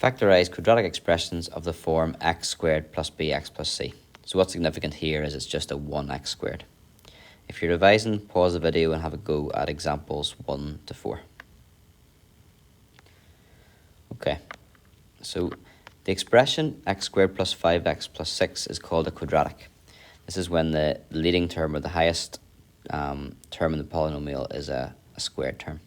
Factorise quadratic expressions of the form x squared plus bx plus c. So what's significant here is it's just a 1x squared. If you're revising, pause the video and have a go at examples 1 to 4. Okay, so the expression x squared plus 5x plus 6 is called a quadratic. This is when the leading term or the highest term in the polynomial is a squared term.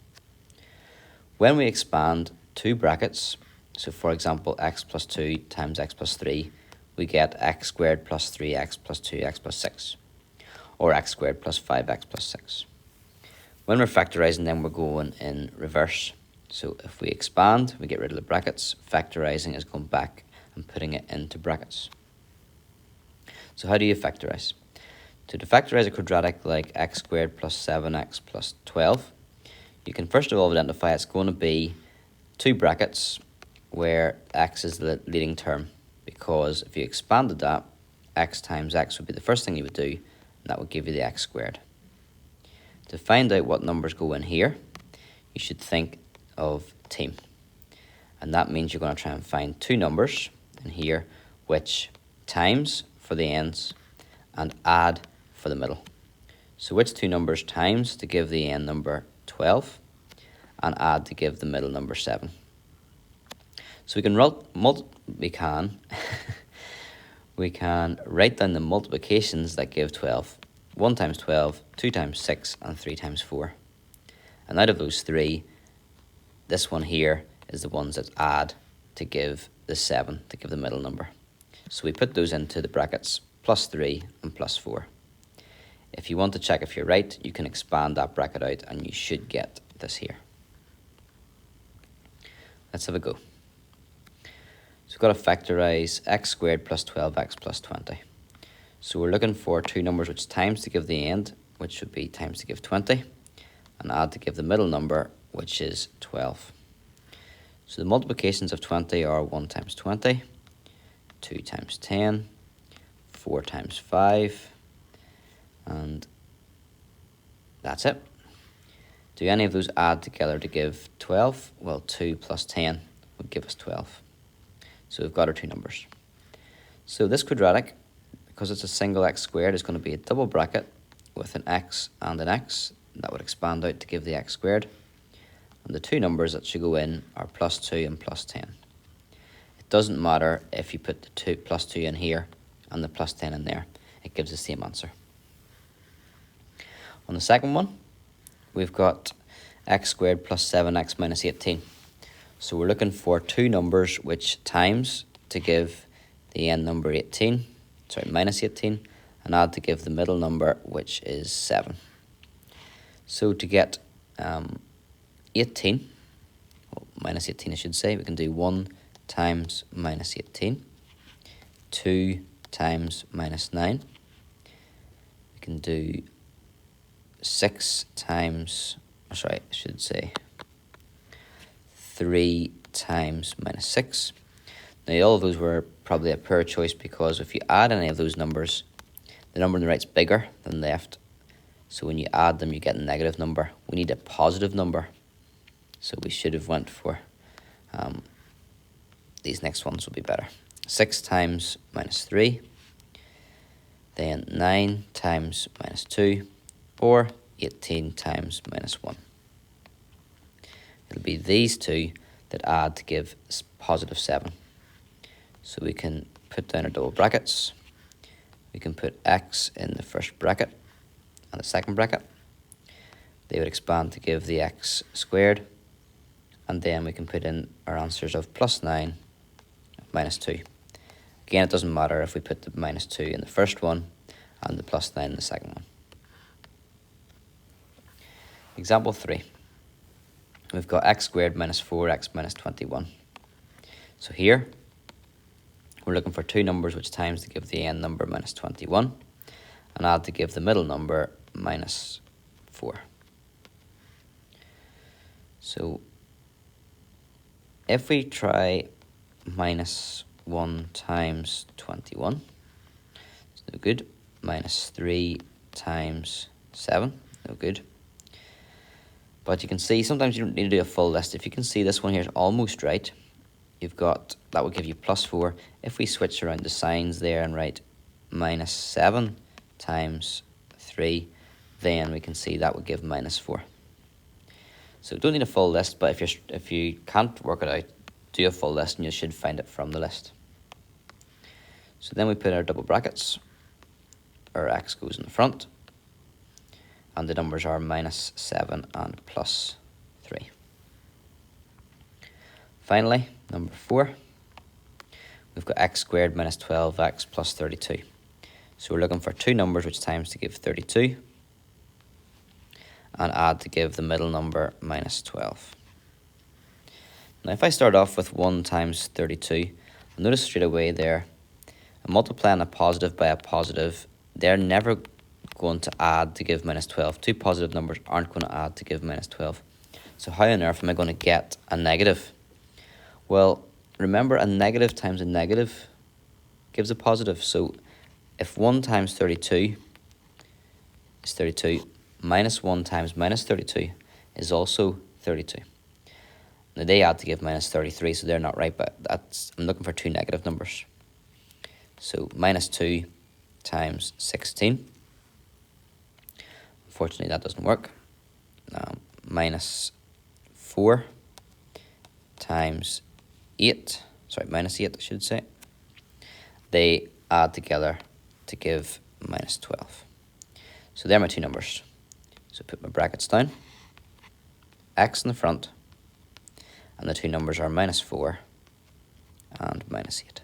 When we expand two brackets, so for example x plus 2 times x plus 3, we get x squared plus 3x plus 2x plus 6, or x squared plus 5x plus 6. When we're factorising, then we're going in reverse. So if we expand, we get rid of the brackets. Factorising is going back and putting it into brackets. So how do you factorise? To factorise a quadratic like x squared plus 7x plus 12, you can first of all identify it's going to be two brackets where x is the leading term, because if you expanded that, x times x would be the first thing you would do, and that would give you the x squared. To find out what numbers go in here, you should think of team. And that means you're going to try and find two numbers in here which times for the ends and add for the middle. So which two numbers times to give the end number 12 and add to give the middle number 7. So we can write down the multiplications that give 12. 1 times 12, 2 times 6, and 3 times 4. And out of those three, this one here is the ones that add to give the 7, to give the middle number. So we put those into the brackets, plus 3 and plus 4. If you want to check if you're right, you can expand that bracket out and you should get this here. Let's have a go. So we've got to factorise x squared plus 12x plus 20. So we're looking for two numbers which times to give the end, which would be times to give 20, and add to give the middle number, which is 12. So the multiplications of 20 are 1 times 20, 2 times 10, 4 times 5, and that's it. Do any of those add together to give 12? Well, 2 plus 10 would give us 12. So we've got our two numbers. So this quadratic, because it's a single x squared, is going to be a double bracket with an x and an x. That would expand out to give the x squared. And the two numbers that should go in are plus 2 and plus 10. It doesn't matter if you put the plus 2 in here and the plus 10 in there. It gives the same answer. On the second one, we've got x squared plus 7x minus 18. So we're looking for two numbers which times to give the end number minus 18, and add to give the middle number, which is 7. So to get 18, minus 18 I should say, we can do 1 times minus 18, 2 times minus 9. We can do 6 times, 3 times minus 6. Now all of those were probably a poor choice, because if you add any of those numbers, the number on the right is bigger than left. So when you add them, you get a negative number. We need a positive number. So we should have went for, these next ones will be better. 6 times minus 3, then 9 times minus 2, or 18 times minus 1. It'll be these two that add to give positive 7. So we can put down our double brackets. We can put x in the first bracket and the second bracket. They would expand to give the x squared. And then we can put in our answers of plus 9, minus 2. Again, it doesn't matter if we put the minus 2 in the first one and the plus 9 in the second one. Example 3. We've got x squared minus 4x minus 21. So here, we're looking for two numbers which times to give the end number minus 21 and add to give the middle number minus 4. So if we try minus 1 times 21, it's no good. Minus 3 times 7, no good. But you can see sometimes you don't need to do a full list. If you can see this one here is almost right, you've got, that will give you plus 4. If we switch around the signs there and write minus 7 times 3, then we can see that would give minus 4. So don't need a full list, but if you can't work it out, do a full list and you should find it from the list. So then we put our double brackets. Our x goes in the front, and the numbers are minus 7 and plus 3. Finally, number 4, we've got x squared minus 12x plus 32. So we're looking for two numbers which times to give 32 and add to give the middle number minus 12. Now if I start off with 1 times 32, notice straight away there, I'm multiplying a positive by a positive. They're never going to add to give minus 12. Two positive numbers aren't going to add to give minus 12. So how on earth am I going to get a negative? Well, remember, a negative times a negative gives a positive. So if 1 times 32 is 32, minus 1 times minus 32 is also 32. Now they add to give minus 33, so they're not right, but I'm looking for two negative numbers. So minus 2 times 16. Unfortunately, that doesn't work. Minus 4 times 8. Sorry, minus 8, I should say. They add together to give minus 12. So they're my two numbers. So put my brackets down. X in the front. And the two numbers are minus 4 and minus 8.